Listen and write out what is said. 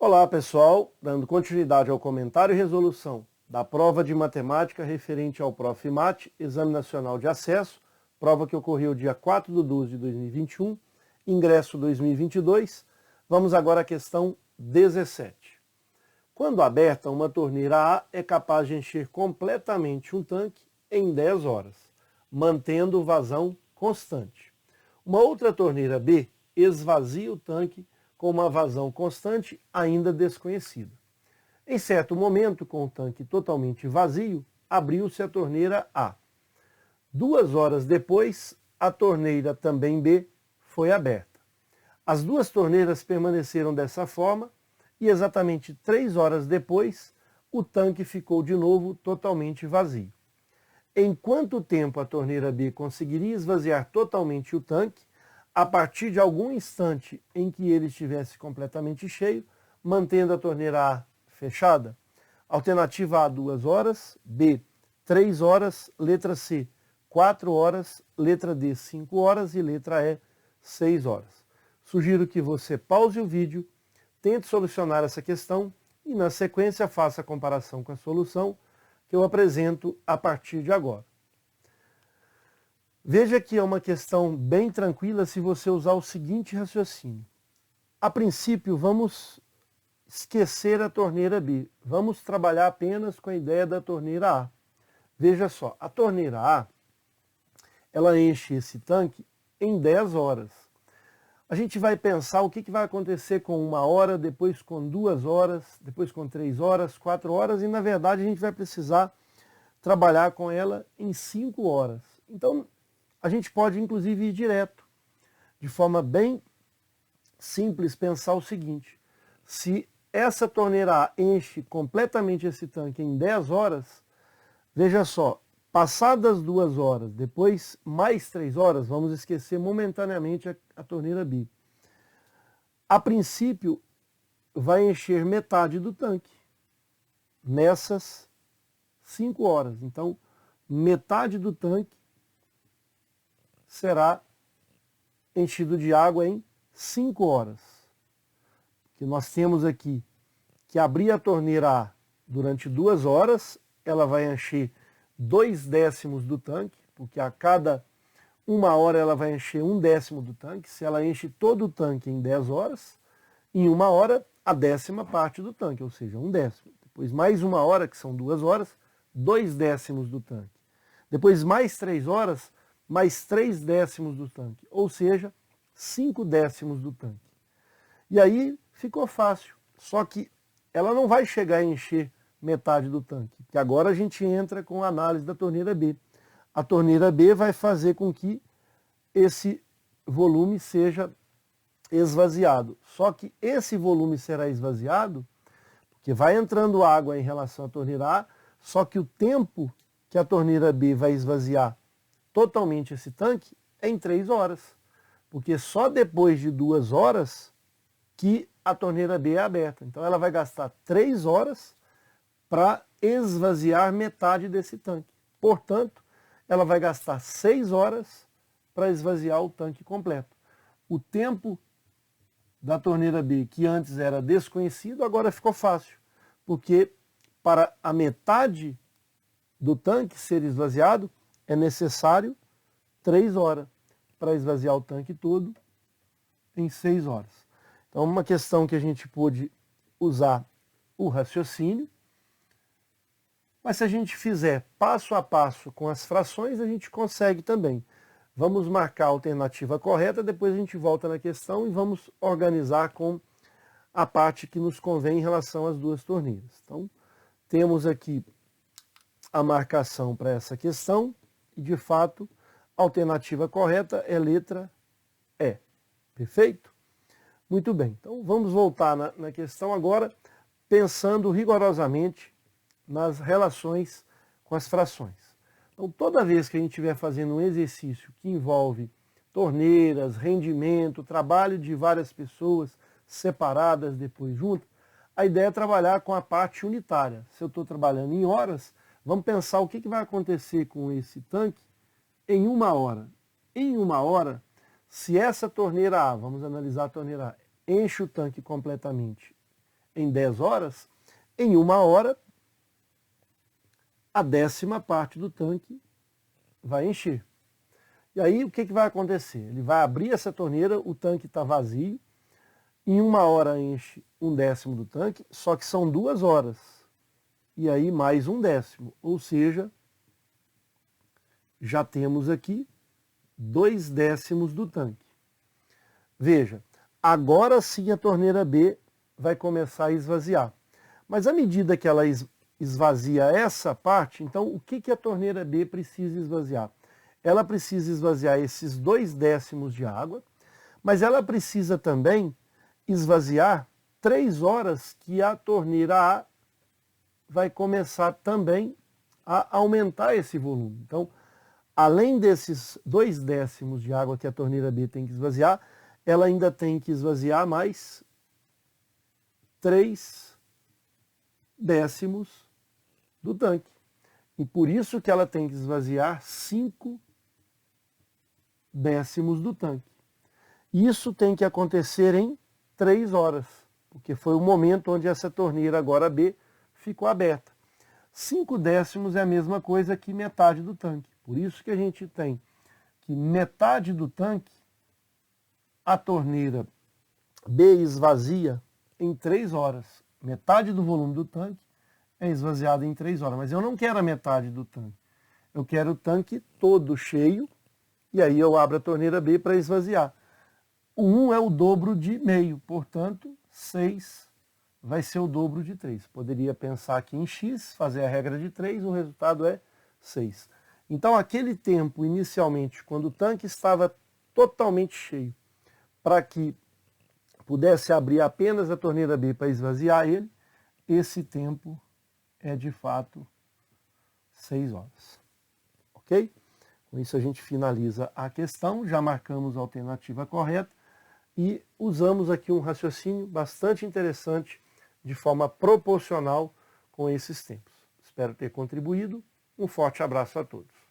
Olá pessoal, dando continuidade ao comentário e resolução da prova de matemática referente ao Profimate, Exame Nacional de Acesso, prova que ocorreu dia 4/12/2021, ingresso 2022. Vamos agora à questão 17. Quando aberta, uma torneira A é capaz de encher completamente um tanque em 10 horas, mantendo vazão constante. Uma outra torneira B esvazia o tanque com uma vazão constante ainda desconhecida. Em certo momento, com o tanque totalmente vazio, abriu-se a torneira A. 2 horas depois, a torneira também B foi aberta. As duas torneiras permaneceram dessa forma e exatamente 3 horas depois, o tanque ficou de novo totalmente vazio. Em quanto tempo a torneira B conseguiria esvaziar totalmente o tanque, a partir de algum instante em que ele estivesse completamente cheio, mantendo a torneira A fechada? Alternativa A, 2 horas, B, 3 horas, letra C, 4 horas, letra D, 5 horas e letra E, 6 horas. Sugiro que você pause o vídeo, tente solucionar essa questão e, na sequência, faça a comparação com a solução que eu apresento a partir de agora. Veja que é uma questão bem tranquila se você usar o seguinte raciocínio. A princípio, vamos esquecer a torneira B. Vamos trabalhar apenas com a ideia da torneira A. Veja só, a torneira A, ela enche esse tanque em 10 horas. A gente vai pensar o que vai acontecer com 1 hora, depois com 2 horas, depois com 3 horas, 4 horas, e na verdade a gente vai precisar trabalhar com ela em 5 horas. Então, a gente pode inclusive ir direto, de forma bem simples, pensar o seguinte: se essa torneira A enche completamente esse tanque em 10 horas, veja só, passadas 2 horas, depois mais 3 horas, vamos esquecer momentaneamente a torneira B. A princípio, vai encher metade do tanque nessas 5 horas. Então, metade do tanque será enchido de água em 5 horas. Que nós temos aqui que abrir a torneira A durante 2 horas, ela vai encher 2/10 do tanque, porque a cada 1 hora ela vai encher 1/10 do tanque. Se ela enche todo o tanque em 10 horas, em 1 hora, a 10ª parte do tanque, ou seja, 1/10. Depois mais 1 hora, que são 2 horas, 2/10 do tanque. Depois mais 3 horas, mais 3/10 do tanque, ou seja, 5/10 do tanque. E aí ficou fácil, só que ela não vai chegar a encher metade do tanque, que agora a gente entra com a análise da torneira B. A torneira B vai fazer com que esse volume seja esvaziado. Só que esse volume será esvaziado porque vai entrando água em relação à torneira A, só que o tempo que a torneira B vai esvaziar totalmente esse tanque é em 3 horas. Porque só depois de 2 horas que a torneira B é aberta. Então ela vai gastar 3 horas para esvaziar metade desse tanque. Portanto, ela vai gastar 6 horas para esvaziar o tanque completo. O tempo da torneira B, que antes era desconhecido, agora ficou fácil. Porque para a metade do tanque ser esvaziado, é necessário 3 horas para esvaziar o tanque todo em 6 horas. Então, uma questão que a gente pôde usar o raciocínio, mas se a gente fizer passo a passo com as frações, a gente consegue também. Vamos marcar a alternativa correta, depois a gente volta na questão e vamos organizar com a parte que nos convém em relação às duas torneiras. Então, temos aqui a marcação para essa questão e, de fato, a alternativa correta é letra E. Perfeito? Muito bem. Então, vamos voltar na questão agora, pensando rigorosamente nas relações com as frações. Então, toda vez que a gente estiver fazendo um exercício que envolve torneiras, rendimento, trabalho de várias pessoas separadas depois juntas, a ideia é trabalhar com a parte unitária. Se eu estou trabalhando em horas, vamos pensar o que vai acontecer com esse tanque em 1 hora. Em 1 hora, se essa torneira A, vamos analisar a torneira A, enche o tanque completamente em 10 horas, em 1 hora, a 10ª parte do tanque vai encher. E aí o que vai acontecer? Ele vai abrir essa torneira, o tanque está vazio, em 1 hora enche 1/10 do tanque, só que são 2 horas. E aí mais 1/10, ou seja, já temos aqui 2/10 do tanque. Veja, agora sim a torneira B vai começar a esvaziar. Mas à medida que ela esvazia essa parte, então o que a torneira B precisa esvaziar? Ela precisa esvaziar esses 2/10 de água, mas ela precisa também esvaziar 3 horas que a torneira A vai começar também a aumentar esse volume. Então, além desses 2/10 de água que a torneira B tem que esvaziar, ela ainda tem que esvaziar mais 3/10 do tanque. E por isso que ela tem que esvaziar 5/10 do tanque. Isso tem que acontecer em 3 horas, porque foi o momento onde essa torneira agora B ficou aberta. 5/10 é a mesma coisa que metade do tanque. Por isso que a gente tem que metade do tanque, a torneira B esvazia em 3 horas. Metade do volume do tanque é esvaziado em 3 horas. Mas eu não quero a metade do tanque. Eu quero o tanque todo cheio, e aí eu abro a torneira B para esvaziar. O 1 é o dobro de meio, portanto, 6 vai ser o dobro de 3. Poderia pensar aqui em x, fazer a regra de 3, o resultado é 6. Então, aquele tempo, inicialmente, quando o tanque estava totalmente cheio, para que pudesse abrir apenas a torneira B para esvaziar ele, esse tempo é, de fato, 6 horas. Ok? Com isso a gente finaliza a questão, já marcamos a alternativa correta e usamos aqui um raciocínio bastante interessante de forma proporcional com esses tempos. Espero ter contribuído. Um forte abraço a todos.